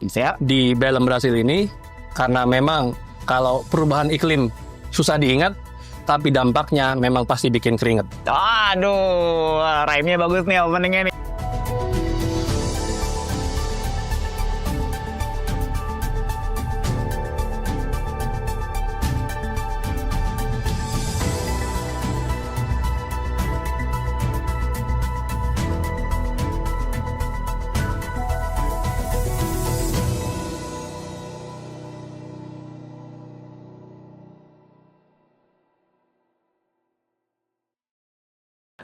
Siap. Di Belém, Brasil ini, karena memang kalau perubahan iklim susah diingat, tapi dampaknya memang pasti bikin keringet. Aduh, rhyme-nya bagus nih openingnya nih.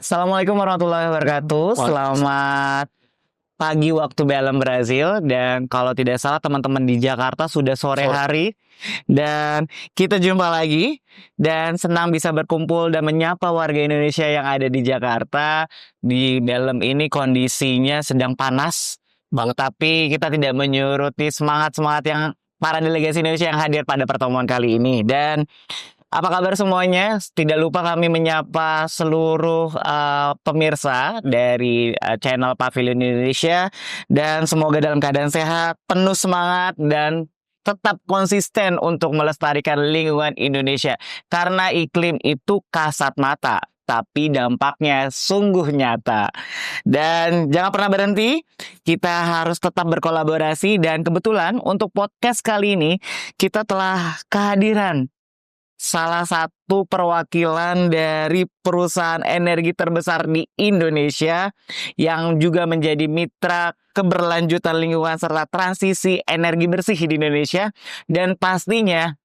Assalamualaikum warahmatullahi wabarakatuh. Selamat pagi waktu Belém, Brasil. Dan kalau tidak salah teman-teman di Jakarta sudah sore hari. Dan kita jumpa lagi. Dan senang bisa berkumpul dan menyapa warga Indonesia yang ada di Jakarta. Di Belém ini kondisinya sedang panas banget. Tapi kita tidak menyuruti semangat-semangat yang para delegasi Indonesia yang hadir pada pertemuan kali ini. Dan apa kabar semuanya? Tidak lupa kami menyapa seluruh pemirsa dari channel Pavilion Indonesia. Dan semoga dalam keadaan sehat, penuh semangat, dan tetap konsisten untuk melestarikan lingkungan Indonesia. Karena iklim itu kasat mata, tapi dampaknya sungguh nyata. Dan jangan pernah berhenti, kita harus tetap berkolaborasi. Dan kebetulan untuk podcast kali ini, kita telah kehadiran salah satu perwakilan dari perusahaan energi terbesar di Indonesia yang juga menjadi mitra keberlanjutan lingkungan serta transisi energi bersih di Indonesia, dan pastinya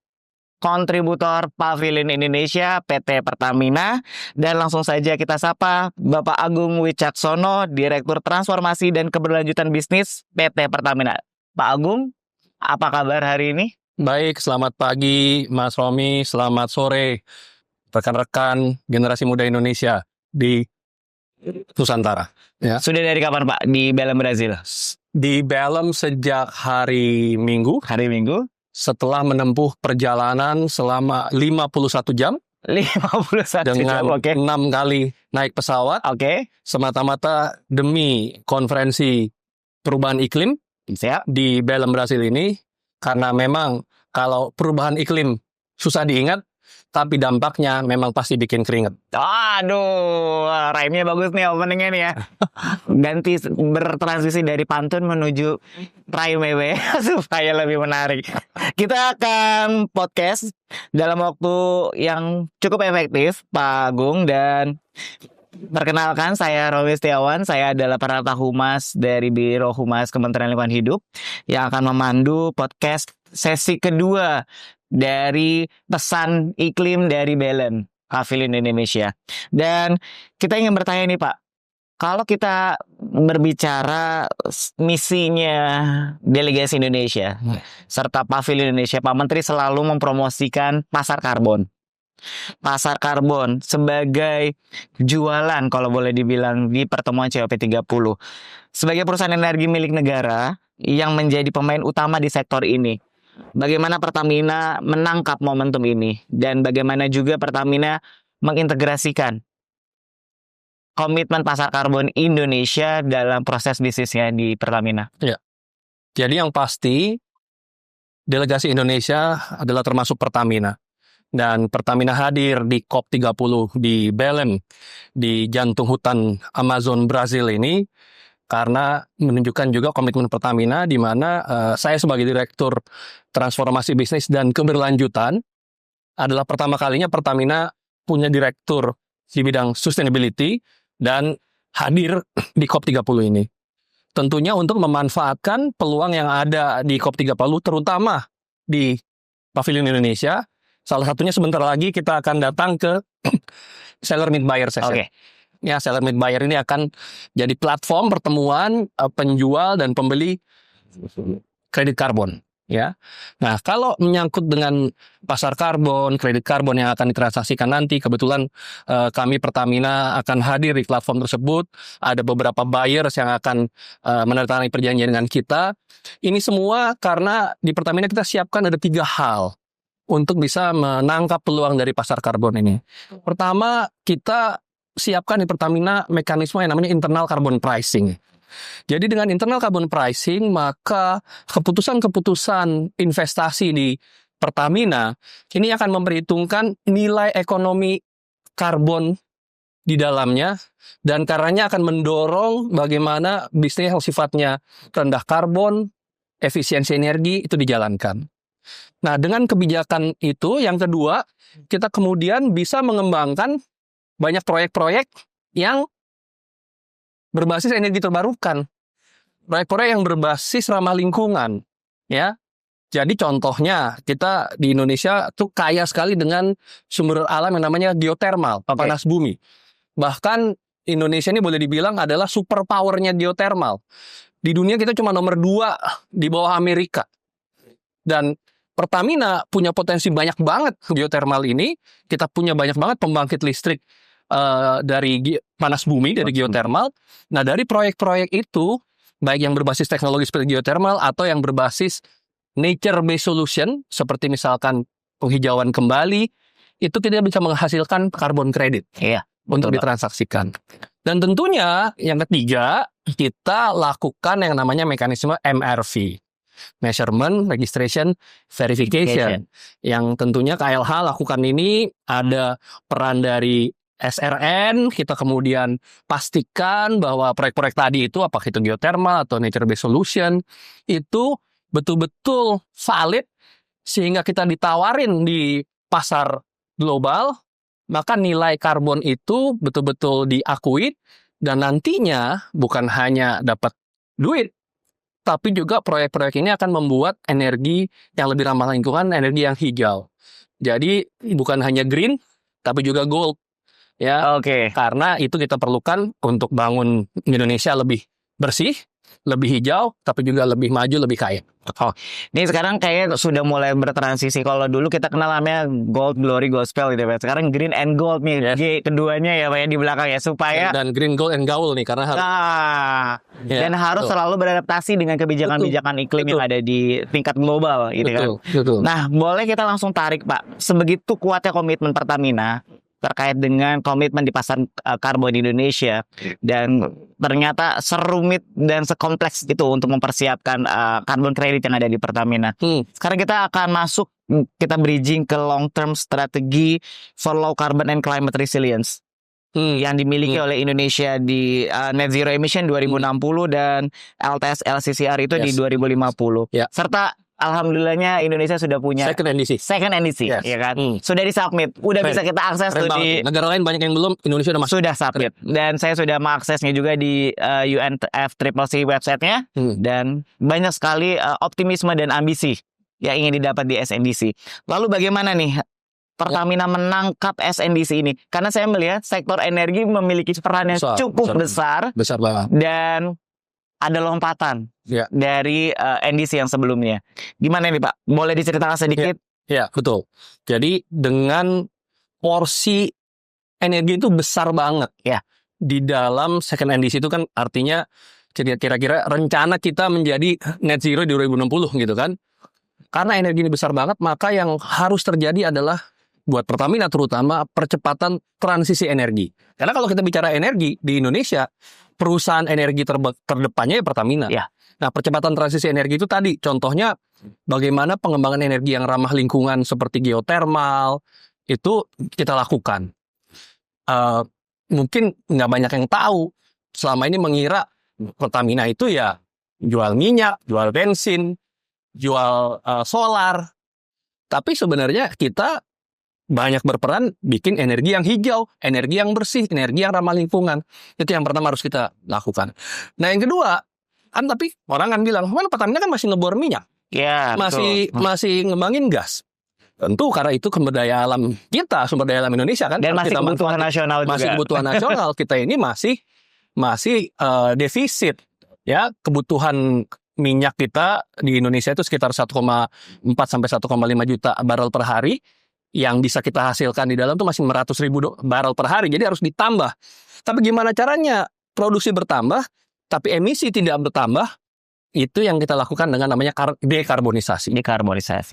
kontributor Pavilion Indonesia PT Pertamina. Dan langsung saja kita sapa Bapak Agung Wicaksono, Direktur Transformasi dan Keberlanjutan Bisnis PT Pertamina. Pak Agung, apa kabar hari ini? Baik, selamat pagi Mas Romi, selamat sore rekan-rekan generasi muda Indonesia di Nusantara. Ya. Sudah dari kapan Pak di Belém, Brasil? Di Belém sejak hari Minggu. Hari Minggu. Setelah menempuh perjalanan selama 51 jam. 51 dengan jam, oke. 6 kali naik pesawat. Oke. Semata-mata demi konferensi perubahan iklim. Siap. Di Belém, Brasil ini. Karena memang kalau perubahan iklim susah diingat, tapi dampaknya memang pasti bikin keringet. Aduh, rhyme-nya bagus nih openingnya nih ya. Ganti bertransisi dari pantun menuju rhyme supaya lebih menarik. Kita akan podcast dalam waktu yang cukup efektif, Pak Agung. Dan perkenalkan, saya Romi Setiawan. Saya adalah Penata Humas dari Biro Humas Kementerian Lingkungan Hidup yang akan memandu podcast sesi kedua dari pesan iklim dari Belém, Pavilion Indonesia. Dan kita ingin bertanya nih Pak, kalau kita berbicara misinya delegasi Indonesia serta Pavilion Indonesia, Pak Menteri selalu mempromosikan pasar karbon. Pasar karbon sebagai jualan kalau boleh dibilang di pertemuan COP30. Sebagai perusahaan energi milik negara yang menjadi pemain utama di sektor ini, bagaimana Pertamina menangkap momentum ini, dan bagaimana juga Pertamina mengintegrasikan komitmen pasar karbon Indonesia dalam proses bisnisnya di Pertamina? Ya. Jadi yang pasti delegasi Indonesia adalah termasuk Pertamina. Dan Pertamina hadir di COP30 di Belém, di jantung hutan Amazon Brazil ini, karena menunjukkan juga komitmen Pertamina, di mana saya sebagai Direktur Transformasi Bisnis dan Keberlanjutan adalah pertama kalinya Pertamina punya direktur di bidang sustainability dan hadir di COP30 ini. Tentunya untuk memanfaatkan peluang yang ada di COP30, terutama di Pavilion Indonesia. Salah satunya sebentar lagi kita akan datang ke Seller Meet Buyer Session. Oke. Ya, Seller Meet Buyer ini akan jadi platform pertemuan penjual dan pembeli kredit karbon. Ya, nah kalau menyangkut dengan pasar karbon, kredit karbon yang akan ditransaksikan nanti, kebetulan kami Pertamina akan hadir di platform tersebut. Ada beberapa buyers yang akan menandatangani perjanjian dengan kita. Ini semua karena di Pertamina kita siapkan ada 3 hal untuk bisa menangkap peluang dari pasar karbon ini. Pertama, kita siapkan di Pertamina mekanisme yang namanya internal carbon pricing. Jadi dengan internal carbon pricing, maka keputusan-keputusan investasi di Pertamina ini akan memperhitungkan nilai ekonomi karbon di dalamnya, dan karenanya akan mendorong bagaimana bisnis yang sifatnya rendah karbon, efisiensi energi itu dijalankan. Nah, dengan kebijakan itu, yang kedua, kita kemudian bisa mengembangkan banyak proyek-proyek yang berbasis energi terbarukan. Proyek-proyek yang berbasis ramah lingkungan, ya. Jadi contohnya, kita di Indonesia tuh kaya sekali dengan sumber alam yang namanya geothermal, panas bumi. Bahkan Indonesia ini boleh dibilang adalah super powernya geothermal. Di dunia kita cuma nomor 2 di bawah Amerika. Dan Pertamina punya potensi banyak banget geothermal ini. Kita punya banyak banget pembangkit listrik dari panas bumi, dari geothermal. Nah, dari proyek-proyek itu, baik yang berbasis teknologi seperti geothermal atau yang berbasis nature-based solution, seperti misalkan penghijauan kembali, itu kita bisa menghasilkan carbon credit. Iya. Untuk ditransaksikan. Dan tentunya yang ketiga, kita lakukan yang namanya mekanisme MRV. Measurement, Registration, Verification. Yang tentunya KLH lakukan ini ada peran dari SRN, kita kemudian pastikan bahwa proyek-proyek tadi itu, apakah itu geothermal atau nature-based solution, itu betul-betul valid sehingga kita ditawarin di pasar global, maka nilai karbon itu betul-betul diakui, dan nantinya bukan hanya dapat duit, tapi juga proyek-proyek ini akan membuat energi yang lebih ramah lingkungan, energi yang hijau. Jadi bukan hanya green, tapi juga gold. Ya, karena itu kita perlukan untuk bangun Indonesia lebih bersih, lebih hijau, tapi juga lebih maju, lebih kaya. Oh, ini sekarang kayaknya sudah mulai bertransisi. Kalau dulu kita kenal namanya gold, glory, gospel gitu ya. Sekarang green and gold nih, G keduanya ya Pak ya di belakang ya, supaya dan green, gold, and gaul nih, karena harus dan harus selalu beradaptasi dengan kebijakan-kebijakan iklim yang ada di tingkat global gitu kan. Nah, boleh kita langsung tarik Pak, sebegitu kuatnya komitmen Pertamina terkait dengan komitmen di pasar karbon di Indonesia, dan ternyata serumit dan sekompleks itu untuk mempersiapkan karbon kredit yang ada di Pertamina. Sekarang kita akan masuk, kita bridging ke long term strategi for low carbon and climate resilience yang dimiliki oleh Indonesia di net zero emission 2060 dan LTS LCCR itu di 2050. Serta alhamdulillahnya Indonesia sudah punya second NDC, ya kan? Sudah disubmit, udah bisa kita akses tuh di negara lain, banyak yang belum, Indonesia udah masuk. Sudah submit. Dan saya sudah mengaksesnya juga di UNFCCC websitenya, dan banyak sekali optimisme dan ambisi yang ingin didapat di SNDC. Lalu bagaimana nih Pertamina menangkap SNDC ini? Karena saya melihat sektor energi memiliki peran yang cukup besar banget, dan ada lompatan dari NDC yang sebelumnya. Gimana nih Pak? Boleh diceritakan sedikit? Ya, betul. Jadi dengan porsi energi itu besar banget ya di dalam second NDC itu, kan artinya kira-kira rencana kita menjadi net zero di 2060 gitu kan. Karena energi ini besar banget, maka yang harus terjadi adalah buat Pertamina terutama percepatan transisi energi. Karena kalau kita bicara energi di Indonesia, perusahaan energi terdepannya ya Pertamina. Nah, percepatan transisi energi itu tadi contohnya bagaimana pengembangan energi yang ramah lingkungan seperti geothermal itu kita lakukan. Mungkin nggak banyak yang tahu, selama ini mengira Pertamina itu ya jual minyak, jual bensin, jual solar. Tapi sebenarnya kita banyak berperan bikin energi yang hijau, energi yang bersih, energi yang ramah lingkungan. Itu yang pertama harus kita lakukan. Nah, yang kedua, kan tapi orang kan bilang, mana Pertamina kan masih ngebor minyak. Masih ngembangin gas. Tentu karena itu sumber daya alam kita, sumber daya alam Indonesia kan. Dan masih kebutuhan nasional juga. Masih kebutuhan nasional, kita ini masih defisit. Ya, kebutuhan minyak kita di Indonesia itu sekitar 1,4 sampai 1,5 juta barrel per hari. Yang bisa kita hasilkan di dalam itu masih 100.000 barrel per hari. Jadi harus ditambah. Tapi gimana caranya produksi bertambah, tapi emisi tidak bertambah? Itu yang kita lakukan dengan namanya dekarbonisasi.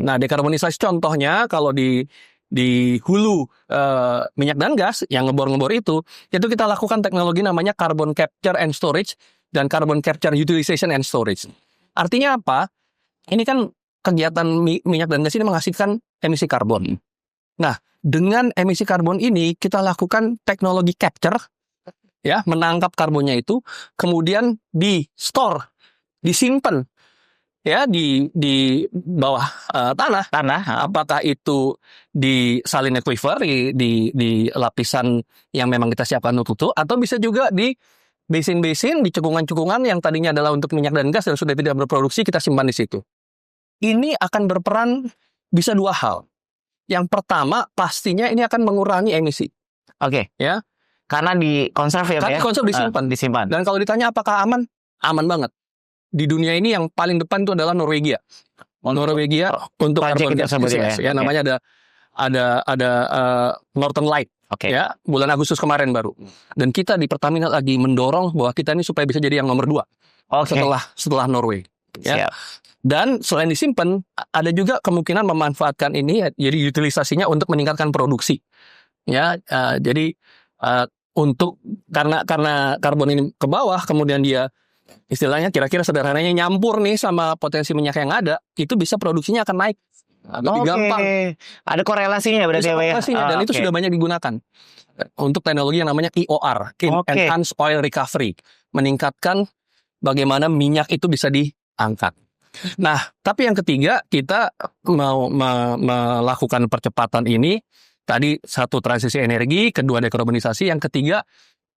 Nah, dekarbonisasi contohnya kalau di hulu minyak dan gas yang ngebor-ngebor itu kita lakukan teknologi namanya carbon capture and storage dan carbon capture utilization and storage. Artinya apa? Ini kan kegiatan minyak dan gas ini menghasilkan emisi karbon. Nah, dengan emisi karbon ini kita lakukan teknologi capture, ya, menangkap karbonnya itu, kemudian di store, disimpan, ya, di bawah tanah. Apakah itu di saline aquifer, di lapisan yang memang kita siapkan untuk itu, atau bisa juga di basin-basin, di cekungan-cekungan yang tadinya adalah untuk minyak dan gas dan sudah tidak berproduksi, kita simpan di situ. Ini akan berperan bisa dua hal. Yang pertama, pastinya ini akan mengurangi emisi. Oke. Ya. Karena dikonserv ya. Karena dikonserv, disimpan. Dan kalau ditanya apakah aman? Aman banget. Di dunia ini yang paling depan itu adalah Norwegia. Norwegia untuk carbon capture. Ya, namanya ada Northern Light. Ya, bulan Agustus kemarin baru. Dan kita di Pertamina lagi mendorong bahwa kita ini supaya bisa jadi yang nomor 2 setelah Norway. Ya. Dan selain disimpan, ada juga kemungkinan memanfaatkan ini, jadi utilisasinya untuk meningkatkan produksi. Ya, jadi untuk karena karbon ini ke bawah, kemudian dia istilahnya kira-kira sederhananya nyampur nih sama potensi minyak yang ada, itu bisa produksinya akan naik. Lebih gampang. Ada korelasinya berarti ya, Pak ya? Dan itu sudah banyak digunakan untuk teknologi yang namanya EOR, Enhanced Oil Recovery, meningkatkan bagaimana minyak itu bisa diangkat. Nah, tapi yang ketiga, kita mau melakukan percepatan ini. Tadi satu, transisi energi, kedua dekarbonisasi, yang ketiga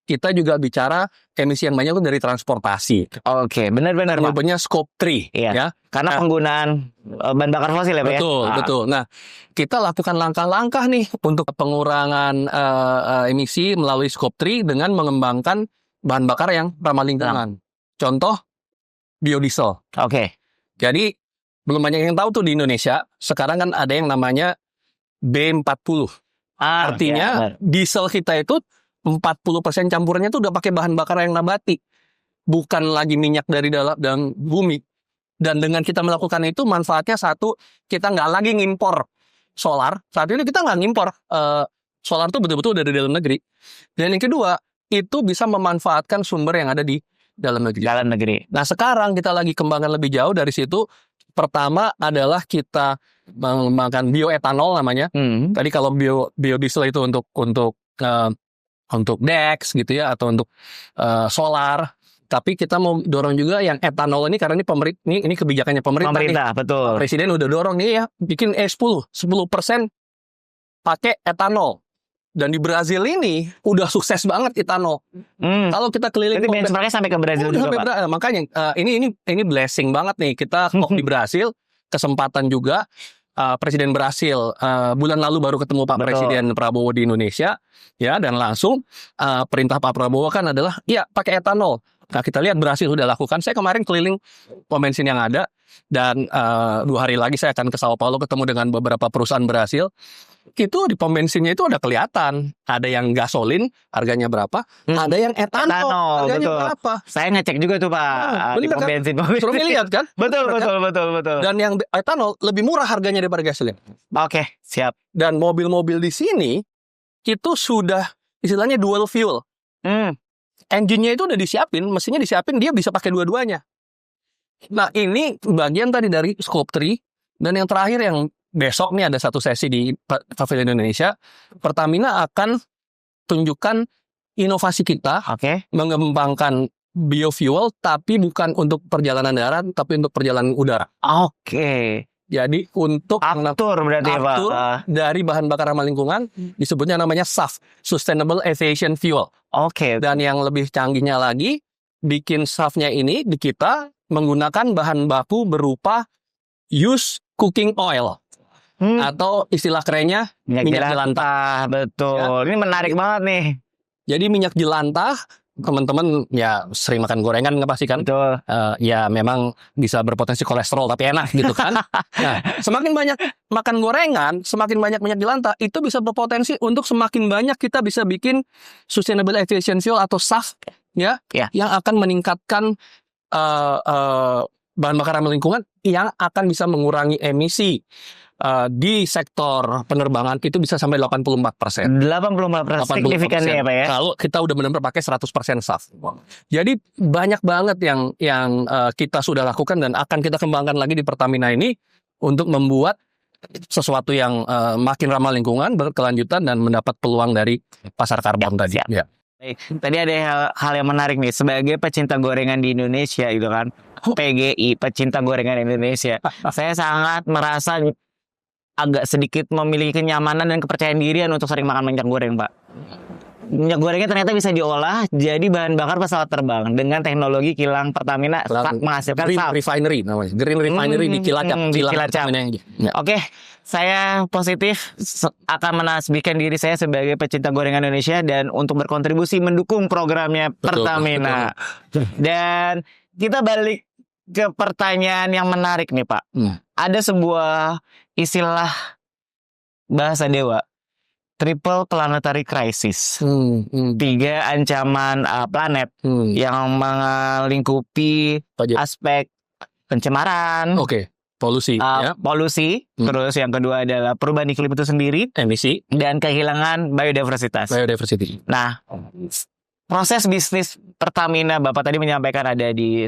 kita juga bicara emisi yang banyak itu dari transportasi. Oke, benar-benar Pak. Namanya scope 3. Iya. Ya. Karena penggunaan bahan bakar fosil ya, Pak. Betul. Nah, kita lakukan langkah-langkah nih untuk pengurangan emisi melalui scope 3 dengan mengembangkan bahan bakar yang ramah lingkungan. Contoh, biodiesel. Oke. Jadi belum banyak yang tahu tuh di Indonesia. Sekarang kan ada yang namanya B40. Artinya diesel kita itu 40% campurannya tuh udah pakai bahan bakar yang nabati. Bukan lagi minyak dari dalam bumi. Dan dengan kita melakukan itu, manfaatnya satu, kita nggak lagi ngimpor solar. Saat ini kita nggak ngimpor solar tuh betul-betul dari dalam negeri. Dan yang kedua, itu bisa memanfaatkan sumber yang ada di dalam negeri. Nah, sekarang kita lagi kembangkan lebih jauh dari situ. Pertama adalah kita mengembangkan bioetanol namanya. Tadi kalau biodiesel itu untuk DEX gitu ya, atau untuk solar. Tapi kita mau dorong juga yang etanol ini, karena ini kebijakannya pemerintah. Betul. Presiden udah dorong nih ya, bikin E10, 10% pakai etanol. Dan di Brazil ini udah sukses banget etanol. Kalau kita keliling, itu benchmarknya sampai ke Brazil juga, Pak. Makanya ini blessing banget nih, kita di Brazil, kesempatan juga. Presiden Brasil bulan lalu baru ketemu Pak Presiden Prabowo di Indonesia, ya, dan langsung perintah Pak Prabowo kan adalah ya pakai etanol. Nah, kita lihat Brasil sudah lakukan. Saya kemarin keliling pom bensin yang ada, dan 2 hari lagi saya akan ke Sao Paulo ketemu dengan beberapa perusahaan Brasil. Itu di pom bensinnya itu udah kelihatan, ada yang gasolin harganya berapa, ada yang etanol harganya berapa. Saya ngecek juga tuh Pak, di pom bensin. Suruh lihat kan? Betul. Dan yang etanol lebih murah harganya daripada gasolin. Oke, siap. Dan mobil-mobil di sini itu sudah istilahnya dual fuel. Engine-nya itu udah disiapin, mesinnya disiapin, dia bisa pakai dua-duanya. Nah, ini bagian tadi dari scope 3. Dan yang terakhir, yang besok nih ada satu sesi di Pavilion Indonesia, Pertamina akan tunjukkan inovasi kita, mengembangkan biofuel, tapi bukan untuk perjalanan darat, tapi untuk perjalanan udara. Jadi untuk aftur berarti aftur dari bahan bakar ramah lingkungan, disebutnya namanya SAF, Sustainable Aviation Fuel. Dan yang lebih canggihnya lagi, bikin SAF-nya ini di kita menggunakan bahan baku berupa used cooking oil. Atau istilah kerennya minyak jelantah. Betul. Ya. Ini menarik banget nih. Jadi minyak jelantah, teman-teman ya sering makan gorengan nggak pasti kan? Betul. Ya memang bisa berpotensi kolesterol tapi enak gitu kan. Nah, semakin banyak makan gorengan, semakin banyak minyak jelantah, itu bisa berpotensi untuk semakin banyak kita bisa bikin Sustainable Aviation Fuel atau SAF ya. Yang akan meningkatkan bahan bakar ramah lingkungan, yang akan bisa mengurangi emisi di sektor penerbangan itu bisa sampai 84%. 84% signifikannya ya Pak ya. Kalau kita udah benar-benar pakai 100% SAF. Jadi banyak banget yang kita sudah lakukan dan akan kita kembangkan lagi di Pertamina ini untuk membuat sesuatu yang makin ramah lingkungan, berkelanjutan dan mendapat peluang dari pasar karbon tadi. Siap. Ya. Baik. Tadi ada hal yang menarik nih sebagai pecinta gorengan di Indonesia gitu kan. PGI, pecinta gorengan Indonesia. Saya sangat merasa agak sedikit memiliki kenyamanan dan kepercayaan dirian untuk sering makan minyak goreng, Pak. Minyak gorengnya ternyata bisa diolah jadi bahan bakar pesawat terbang dengan teknologi kilang Pertamina menghasilkan Green SAF. Refinery namanya. Green Refinery di Cilacap. Di Cilacap. Ya. Oke, saya positif akan menasbihkan diri saya sebagai pecinta gorengan Indonesia dan untuk berkontribusi mendukung programnya Pertamina. Dan kita balik ke pertanyaan yang menarik nih Pak. Ada sebuah istilah bahasa dewa, triple planetary crisis. 3 ancaman planet yang melingkupi aspek pencemaran, polusi, polusi. Terus yang kedua adalah perubahan iklim itu sendiri, emisi, dan kehilangan biodiversitas. Nah, proses bisnis Pertamina, Bapak tadi menyampaikan ada di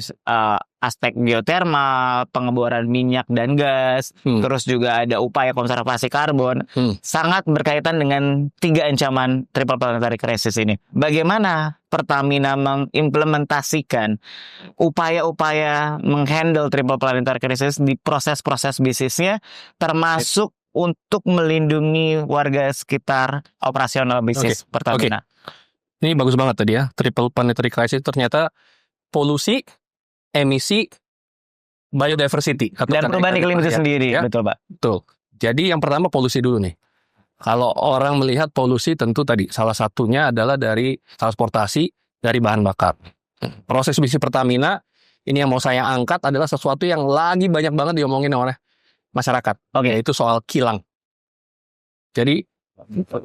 aspek geotermal, pengeboran minyak dan gas, terus juga ada upaya konservasi karbon, sangat berkaitan dengan 3 ancaman triple planetary crisis ini. Bagaimana Pertamina mengimplementasikan upaya-upaya menghandle triple planetary crisis di proses-proses bisnisnya, termasuk untuk melindungi warga sekitar operasional bisnis Pertamina? Ini bagus banget tadi ya, triple planetary crisis ternyata polusi, emisi, biodiversity dan perubahan iklim itu sendiri, ya? Betul Pak. Betul. Jadi yang pertama polusi dulu nih. Kalau orang melihat polusi tentu tadi salah satunya adalah dari transportasi, dari bahan bakar. Proses bisnis Pertamina ini yang mau saya angkat adalah sesuatu yang lagi banyak banget diomongin oleh masyarakat. Yaitu soal kilang. Jadi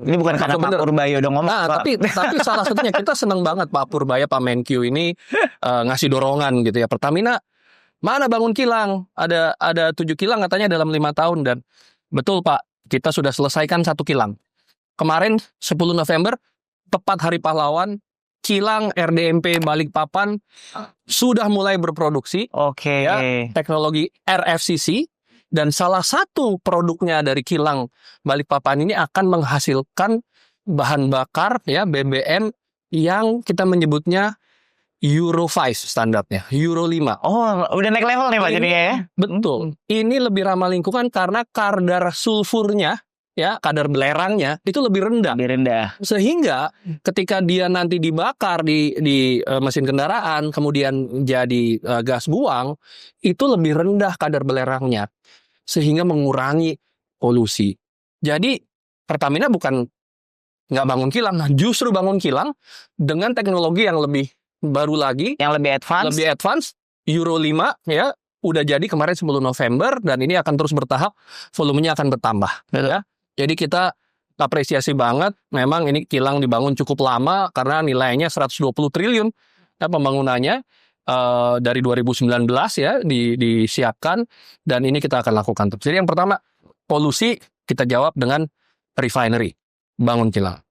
ini bukan karena Pak Purbayo dong ngomong. Tapi salah satunya kita senang banget Pak Purbaya, Pak Menkyu ini ngasih dorongan gitu ya. Pertamina mana bangun kilang? Ada 7 kilang katanya dalam 5 tahun dan betul Pak, kita sudah selesaikan 1 kilang. Kemarin 10 November tepat Hari Pahlawan, kilang RDMP Balikpapan sudah mulai berproduksi. Ya, teknologi RFCC. Dan salah satu produknya dari kilang Balikpapan ini akan menghasilkan bahan bakar ya BBM yang kita menyebutnya Euro 5 standarnya, Euro 5. Oh, udah naik level nih Pak jadinya ya? Betul. Ini lebih ramah lingkungan karena kadar sulfurnya, ya kadar belerangnya itu lebih rendah. Sehingga ketika dia nanti dibakar di mesin kendaraan, kemudian jadi gas buang, itu lebih rendah kadar belerangnya. Sehingga mengurangi polusi. Jadi Pertamina bukan nggak bangun kilang, justru bangun kilang dengan teknologi yang lebih baru lagi, yang lebih advance, Euro 5 ya, udah jadi kemarin 10 November dan ini akan terus bertahap, volumenya akan bertambah. Ya. Jadi kita apresiasi banget, memang ini kilang dibangun cukup lama karena nilainya 120 triliun ya, pembangunannya. Dari 2019 ya disiapkan dan ini kita akan lakukan. Jadi yang pertama polusi kita jawab dengan refinery, bangun kilang.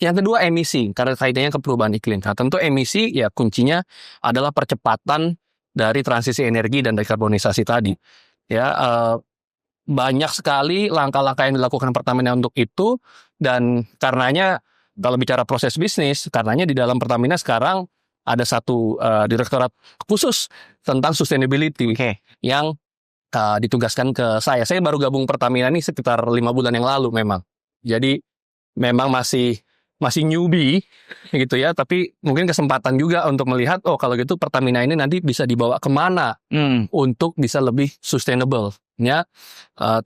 Yang kedua emisi karena kaitannya ke perubahan iklim. Nah, tentu emisi ya kuncinya adalah percepatan dari transisi energi dan dekarbonisasi tadi. Ya banyak sekali langkah-langkah yang dilakukan Pertamina untuk itu dan karenanya kalau bicara proses bisnis, karenanya di dalam Pertamina sekarang ada satu direktorat khusus tentang sustainability yang ditugaskan ke saya. Saya baru gabung Pertamina ini sekitar 5 bulan yang lalu memang. Jadi memang masih newbie gitu ya. Tapi mungkin kesempatan juga untuk melihat, oh kalau gitu Pertamina ini nanti bisa dibawa kemana untuk bisa lebih sustainable. Ya,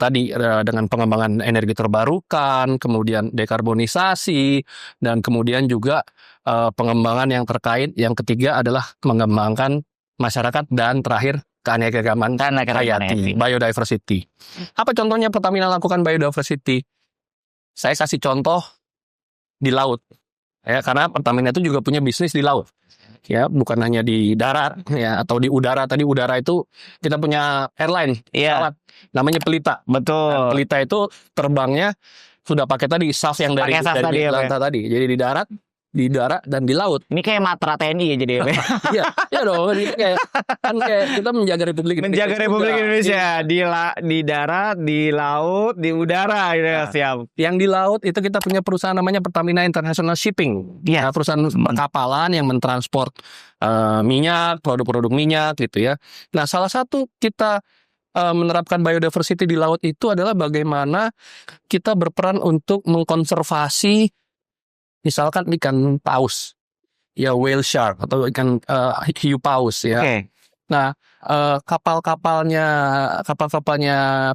tadi dengan pengembangan energi terbarukan, kemudian dekarbonisasi, dan kemudian juga pengembangan yang terkait. Yang ketiga adalah mengembangkan masyarakat dan terakhir keanekaragaman hayati, biodiversity. Apa contohnya Pertamina lakukan biodiversity? Saya kasih contoh di laut, ya karena Pertamina itu juga punya bisnis di laut. ya, bukan hanya di darat ya atau di udara. Tadi udara itu kita punya airline, Iya, pesawat, namanya Pelita. Nah, betul. Pelita itu terbangnya sudah pakai tadi SAF yang dari Pakai SAF tadi ya, Pak? Atlanta tadi. Jadi di darat, di udara, dan di laut. Ini kayak Matra TNI ya jadi ya, Pak? Iya, iya dong. Ini kayak kita menjaga Republik Indonesia. Menjaga Republik juga. Indonesia di darat, di laut, di udara gitu ya, Nah, siap. Yang di laut itu kita punya perusahaan namanya Pertamina International Shipping. Iya. Nah, perusahaan perkapalan yang mentransport minyak, produk-produk minyak gitu ya. Nah, salah satu kita menerapkan biodiversity di laut itu adalah bagaimana kita berperan untuk mengkonservasi misalkan ikan paus, ya whale shark atau ikan hiu paus ya. Oke. Nah, kapal-kapalnya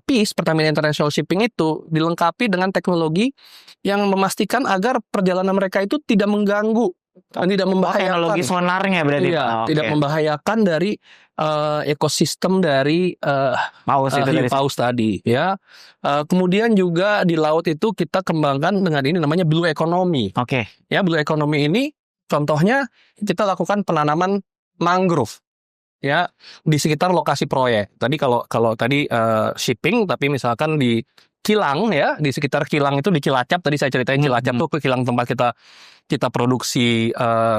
Peace Pertamina International Shipping itu dilengkapi dengan teknologi yang memastikan agar perjalanan mereka itu tidak mengganggu, tidak membahayakan. Teknologi sonarnya berarti, Iya, Pak. tidak Oke. membahayakan dari ekosistem dari Paus itu hiu dari paus tadi ya. Kemudian juga di laut itu kita kembangkan dengan ini namanya blue economy. Oke. Ya, blue economy ini contohnya kita lakukan penanaman mangrove ya di sekitar lokasi proyek. Tadi kalau tadi shipping, tapi misalkan di kilang ya, di sekitar kilang itu di Cilacap tadi saya ceritain Cilacap tuh ke kilang tempat kita produksi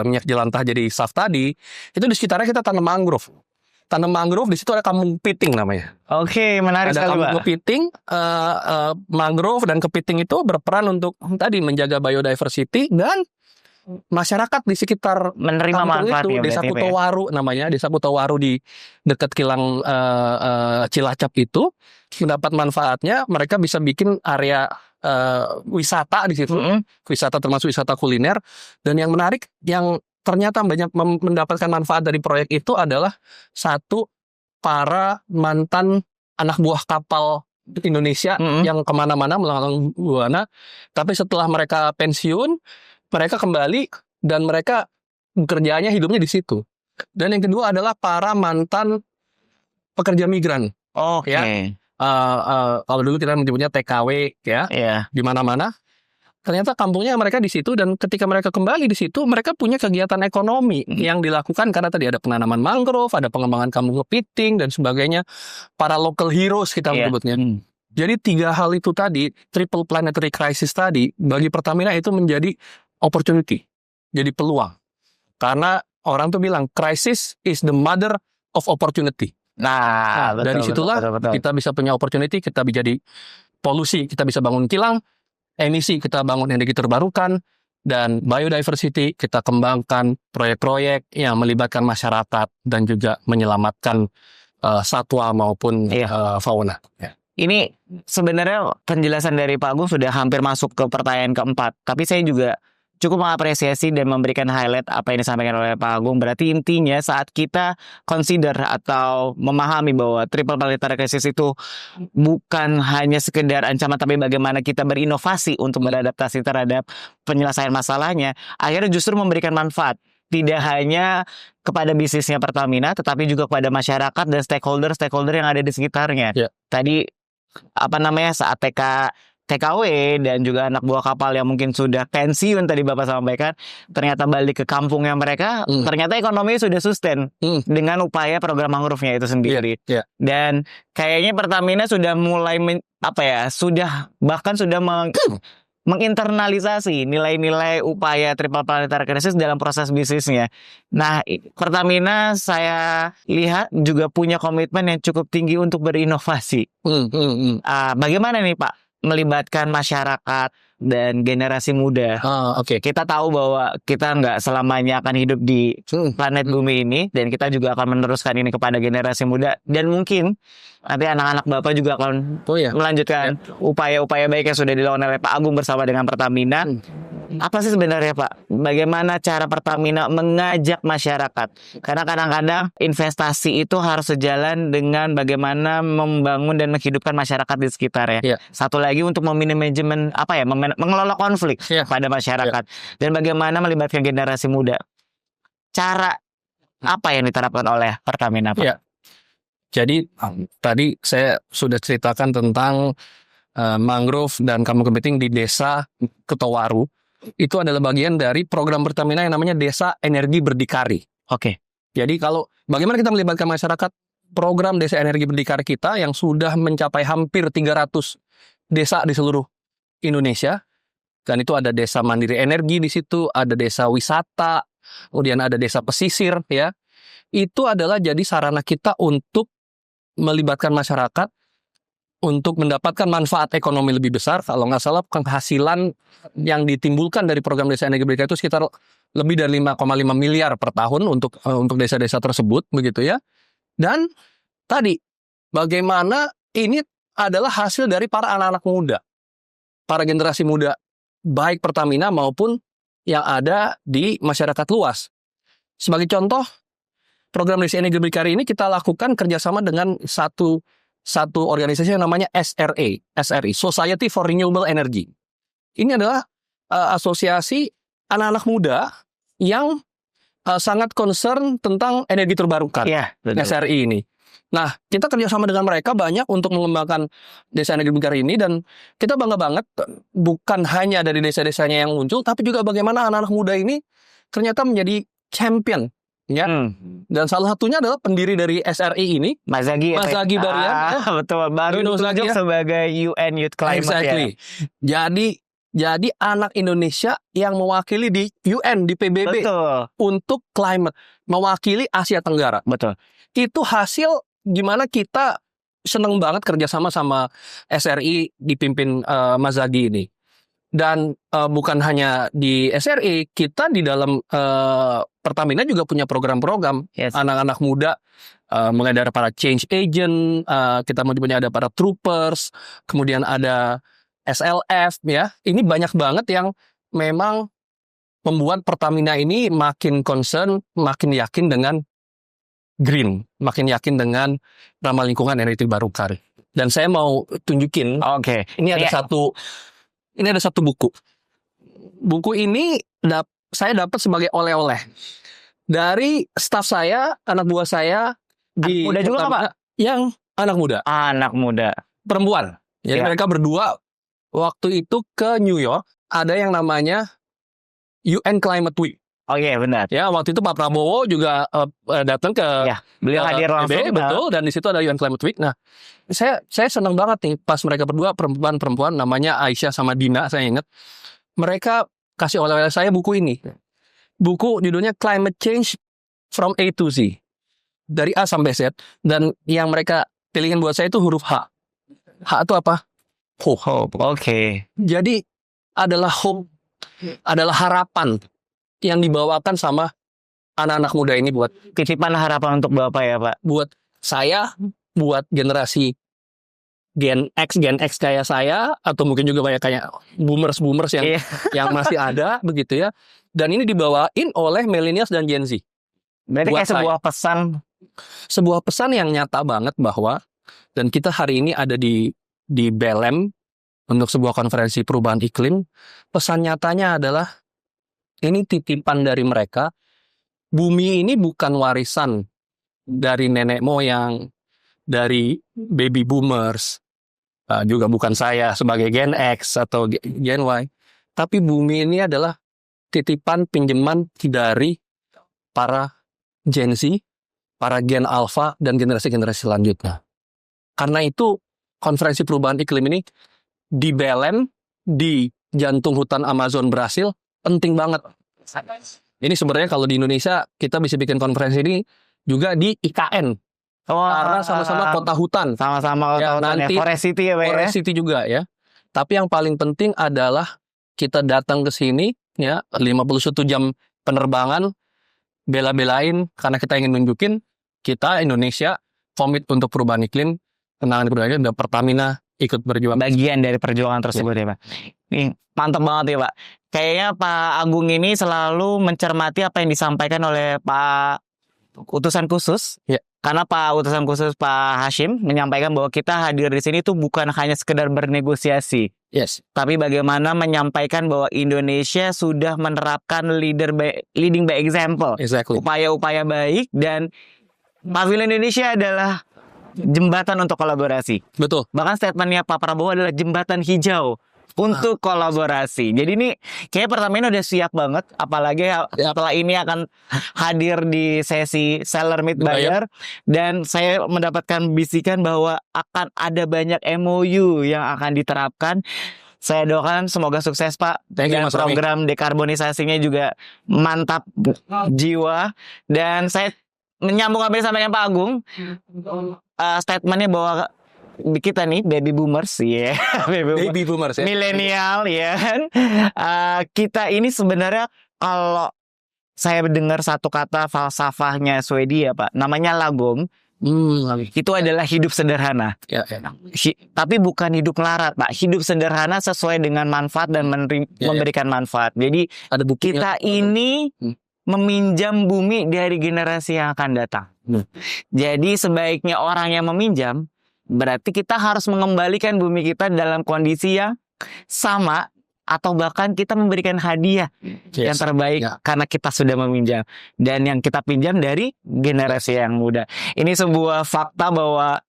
minyak jelantah jadi SAF tadi, itu di sekitarnya kita tanam mangrove. Tanam mangrove di situ ada kampung kepiting namanya. Oke, menarik Ada sekali, kampung Pak. kepiting, mangrove dan kepiting itu berperan untuk tadi menjaga biodiversity dan masyarakat di sekitar Menerima kampung manfaatnya itu. Desa berarti, Pak, ya? Kutowaru namanya, Desa Kutowaru di dekat kilang Cilacap itu mendapat manfaatnya. Mereka bisa bikin area wisata di situ, wisata termasuk wisata kuliner. Dan yang menarik, yang ternyata banyak mendapatkan manfaat dari proyek itu adalah satu, para mantan anak buah kapal Indonesia yang kemana-mana melalang buana, tapi setelah mereka pensiun, mereka kembali dan mereka kerjanya hidupnya di situ. Dan yang kedua adalah para mantan pekerja migran. Oke. Ya. Kalau dulu kita menyebutnya TKW ya, Iya. di mana-mana. Ternyata kampungnya mereka di situ, dan ketika mereka kembali di situ, mereka punya kegiatan ekonomi yang dilakukan karena tadi ada penanaman mangrove, ada pengembangan kampung kepiting dan sebagainya. Para local heroes kita Iya. menyebutnya. Jadi 3 hal itu tadi, triple planetary crisis tadi, bagi Pertamina itu menjadi opportunity, jadi peluang. Karena orang tuh bilang crisis is the mother of opportunity. Nah, betul, dari situlah betul. kita bisa punya opportunity, kita bisa jadi polusi, kita bisa bangun kilang, emisi kita bangun energi terbarukan, dan biodiversity kita kembangkan proyek-proyek yang melibatkan masyarakat dan juga menyelamatkan satwa maupun fauna. Ya. Ini sebenarnya penjelasan dari Pak Agung sudah hampir masuk ke pertanyaan keempat. Tapi saya juga cukup mengapresiasi dan memberikan highlight apa yang disampaikan oleh Pak Agung. Berarti intinya saat kita consider atau memahami bahwa triple planetary crisis itu bukan hanya sekedar ancaman, tapi bagaimana kita berinovasi untuk beradaptasi terhadap penyelesaian masalahnya, akhirnya justru memberikan manfaat. Tidak hanya kepada bisnisnya Pertamina, tetapi juga kepada masyarakat dan stakeholder yang ada di sekitarnya. Ya. Tadi saat TKW dan juga anak buah kapal yang mungkin sudah pensiun tadi Bapak sampaikan, ternyata balik ke kampungnya mereka, ternyata ekonomi sudah sustain dengan upaya program mangrove-nya itu sendiri. Dan kayaknya Pertamina sudah mulai sudah menginternalisasi nilai-nilai upaya triple planetary crisis dalam proses bisnisnya. Nah, Pertamina saya lihat juga punya komitmen yang cukup tinggi untuk berinovasi. Bagaimana nih Pak melibatkan masyarakat dan generasi muda? Kita tahu bahwa kita nggak selamanya akan hidup di planet bumi ini, dan kita juga akan meneruskan ini kepada generasi muda, dan mungkin nanti anak-anak Bapak juga akan melanjutkan upaya-upaya baik yang sudah dilakukan oleh Pak Agung bersama dengan Pertamina. Apa sih sebenarnya Pak, bagaimana cara Pertamina mengajak masyarakat? Karena kadang-kadang investasi itu harus sejalan dengan bagaimana membangun dan menghidupkan masyarakat di sekitarnya. Satu lagi untuk memanajemen mengelola konflik pada masyarakat, dan bagaimana melibatkan generasi muda. Cara apa yang diterapkan oleh Pertamina Pak? Jadi tadi saya sudah ceritakan tentang mangrove dan kampung kepiting di Desa Kutowaru. Itu adalah bagian dari program Pertamina yang namanya Desa Energi Berdikari. Oke. Jadi kalau bagaimana kita melibatkan masyarakat, program Desa Energi Berdikari kita yang sudah mencapai hampir 300 desa di seluruh Indonesia, dan itu ada desa mandiri energi di situ, ada desa wisata, kemudian ada desa pesisir, ya. Itu adalah jadi sarana kita untuk melibatkan masyarakat untuk mendapatkan manfaat ekonomi lebih besar. Kalau nggak salah penghasilan yang ditimbulkan dari program Desa Energi Berdikari itu sekitar lebih dari 5,5 miliar per tahun untuk desa-desa tersebut, begitu ya. Dan tadi bagaimana ini adalah hasil dari para anak-anak muda, para generasi muda, baik Pertamina maupun yang ada di masyarakat luas. Sebagai contoh, program Desa Energi Berdikari ini kita lakukan kerjasama dengan satu organisasi yang namanya SRI, Society for Renewable Energy. Ini adalah asosiasi anak-anak muda yang sangat concern tentang energi terbarukan. Iya, betul. SRI ini. Nah, kita kerjasama dengan mereka banyak untuk mengembangkan Desa Energi Berdikari ini, dan kita bangga banget bukan hanya dari desa-desanya yang muncul, tapi juga bagaimana anak-anak muda ini ternyata menjadi champion. Ya, dan salah satunya adalah pendiri dari SRI ini, Mas Zagi Barian. Betul, baru ditunjuk sebagai UN Youth Climate. Exactly. Ya. Jadi anak Indonesia yang mewakili di UN, di PBB. Betul. Untuk climate, mewakili Asia Tenggara. Betul. Itu hasil gimana kita seneng banget kerjasama sama SRI dipimpin Mas Zagi ini. Dan bukan hanya di SRI, kita di dalam Pertamina juga punya program-program. Yes. Anak-anak muda, mulai dari para change agent, kita punya ada para troopers, kemudian ada SLF, ya. Ini banyak banget yang memang membuat Pertamina ini makin concern, makin yakin dengan green, makin yakin dengan ramah lingkungan energi terbarukan. Dan saya mau tunjukin, ini ada satu buku. Buku ini saya dapat sebagai oleh-oleh dari staf saya, anak buah saya di muda juga Pak? Yang anak muda. Anak muda. Perempuan. Jadi mereka berdua waktu itu ke New York, ada yang namanya UN Climate Week. Oh iya, benar. Ya, waktu itu Pak Prabowo juga datang ke beliau hadir langsung. Betul, dan di situ ada UN Climate Week. Nah, saya senang banget nih pas mereka berdua perempuan namanya Aisyah sama Dina, saya ingat. Mereka kasih oleh-oleh saya buku ini. Buku judulnya Climate Change from A to Z. Dari A sampai Z, dan yang mereka pilihin buat saya itu huruf H. H itu apa? Hope. Oke. Jadi adalah hope, adalah harapan yang dibawakan sama anak-anak muda ini buat titipan harapan untuk Bapak ya Pak. Buat saya, buat generasi Gen X kayak saya, atau mungkin juga banyak kayak boomers yang masih ada begitu ya. Dan ini dibawain oleh millennials dan Gen Z. Berarti kayak sebuah pesan yang nyata banget bahwa, dan kita hari ini ada di BLM untuk sebuah konferensi perubahan iklim. Pesan nyatanya adalah ini titipan dari mereka. Bumi ini bukan warisan dari nenek moyang, dari baby boomers, juga bukan saya sebagai Gen X atau Gen Y. Tapi bumi ini adalah titipan pinjaman dari para Gen Z, para Gen Alpha, dan generasi-generasi selanjutnya. Karena itu, konferensi perubahan iklim ini di BLM, di jantung hutan Amazon Brasil, penting banget. Ini sebenarnya kalau di Indonesia kita bisa bikin konferensi ini juga di IKN. Karena sama-sama kota hutan. Sama-sama kota hutan nanti ya. Forest City ya Pak. Forest City juga ya. Tapi yang paling penting adalah kita datang ke sini ya, 51 jam penerbangan, bela-belain karena kita ingin nunjukin kita Indonesia komit untuk perubahan iklim, penanganan perubahan iklim, dan Pertamina ikut berjuang. Bagian dari perjuangan tersebut ya Pak. Nih, mantap banget ya Pak. Kayaknya Pak Agung ini selalu mencermati apa yang disampaikan oleh Pak utusan khusus. Ya. Karena Pak utusan khusus Pak Hashim menyampaikan bahwa kita hadir di sini tuh bukan hanya sekedar bernegosiasi. Yes. Tapi bagaimana menyampaikan bahwa Indonesia sudah menerapkan leading by example. Exactly. Upaya-upaya baik, dan Pavilion Indonesia adalah jembatan untuk kolaborasi. Betul. Bahkan statementnya Pak Prabowo adalah jembatan hijau. untuk kolaborasi. Jadi ini kayak Pertamina udah siap banget, apalagi setelah ini akan hadir di sesi seller meet buyer, dan saya mendapatkan bisikan bahwa akan ada banyak MOU yang akan diterapkan. Saya doakan semoga sukses Pak. Thank you, Dan Mas Romi. program dekarbonisasinya juga mantap jiwa. Dan saya menyambung apa yang disampaikan Pak Agung. Statementnya bahwa kita nih baby boomers ya, Baby boomers ya. milenial ya kan. Kita ini sebenarnya kalau saya mendengar satu kata falsafahnya Swedia Pak, namanya lagom. Itu adalah hidup sederhana. Ya. Tapi bukan hidup melarat, Pak. Hidup sederhana sesuai dengan manfaat dan memberikan manfaat. Jadi Ada buktinya. kita ini meminjam bumi dari generasi yang akan datang. Jadi sebaiknya orang yang meminjam, berarti kita harus mengembalikan bumi kita dalam kondisi yang sama, atau bahkan kita memberikan hadiah yang terbaik karena kita sudah meminjam, dan yang kita pinjam dari generasi yang muda. Ini sebuah fakta bahwa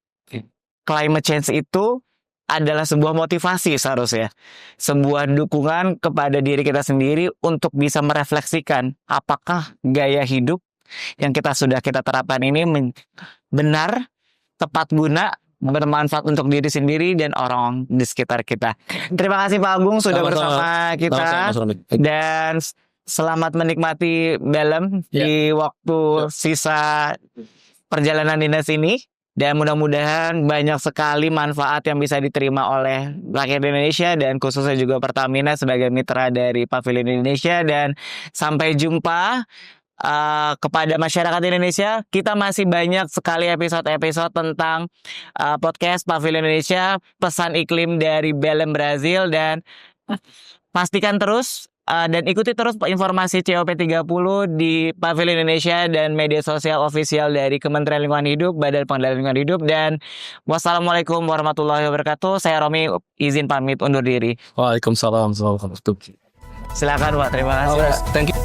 climate change itu adalah sebuah motivasi seharusnya, sebuah dukungan kepada diri kita sendiri untuk bisa merefleksikan apakah gaya hidup yang kita terapkan ini benar, tepat guna, bermanfaat untuk diri sendiri dan orang di sekitar kita. Terima kasih Pak Agung sudah bersama kita, dan selamat menikmati Belem di waktu sisa perjalanan dinas ini, dan mudah-mudahan banyak sekali manfaat yang bisa diterima oleh rakyat Indonesia dan khususnya juga Pertamina sebagai mitra dari Pavilion Indonesia. Dan sampai jumpa kepada masyarakat Indonesia. Kita masih banyak sekali episode-episode tentang podcast Pavilion Indonesia, pesan iklim dari Belem Brazil, dan pastikan terus dan ikuti terus informasi COP30 di Pavilion Indonesia dan media sosial ofisial dari Kementerian Lingkungan Hidup, Badan Pengendalian Lingkungan Hidup. Dan wassalamualaikum warahmatullahi wabarakatuh. Saya Romi, izin pamit undur diri. Waalaikumsalam warahmatullahi wabarakatuh. Silakan Pak, terima kasih. Thank you.